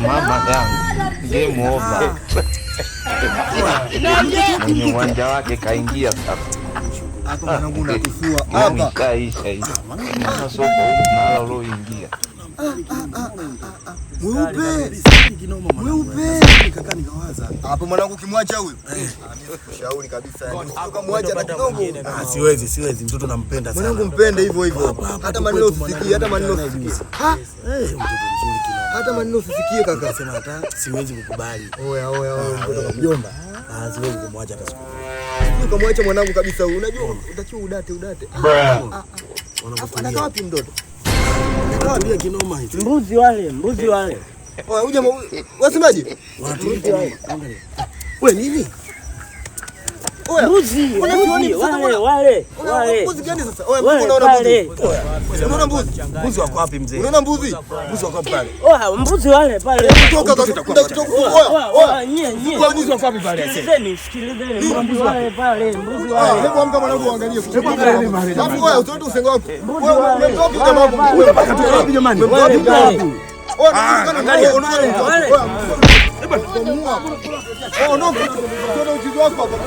Mama yangu game over. Mwenye uwanja wake kaingia sasa. Hapo mwanangu unatufua hapa. Kaisha hii. Mama soko nalo loingia. Mweupe kaka, nikawaza hapo mwanangu kimwacha huyo. Shauri kabisa yani. Ukamwacha na kidogo. Siwezi mtoto nampenda sana. Mwanangu mpende hivyo hivyo. Hata maneno usifikie, hata maneno usifikie. Mtoto mzuri kina. Hata maneno usifikie kaka. Sema hata siwezi kukubali. Oya mtoto wa mjomba. Siwezi kumwacha hata siku. Ukamwacha mwanangu kabisa huyo. Unajua utakiwa udate. Anakaa wapi mtoto? Anakaa kinoma hicho. Mbuzi wale. Oya uje wasemaje? Wewe nini? Mbuzi wale. Mbuzi gani sasa? Oya unaona mbuzi? Unaona mbuzi? Mbuzi wako wapi mzee? Unaona mbuzi? Mbuzi wako pale. Oya mbuzi wale pale. Toka. Oya nyie. Mbuzi wako wapi pale? Sikilizeni. Mbuzi wale pale. Hebu amka mwanangu uangalie. Oya utoe usengo wako. Wewe umetoka jamaa. Wewe paka wapi jamani? Angalia ondoka. Ujizo wako hapa.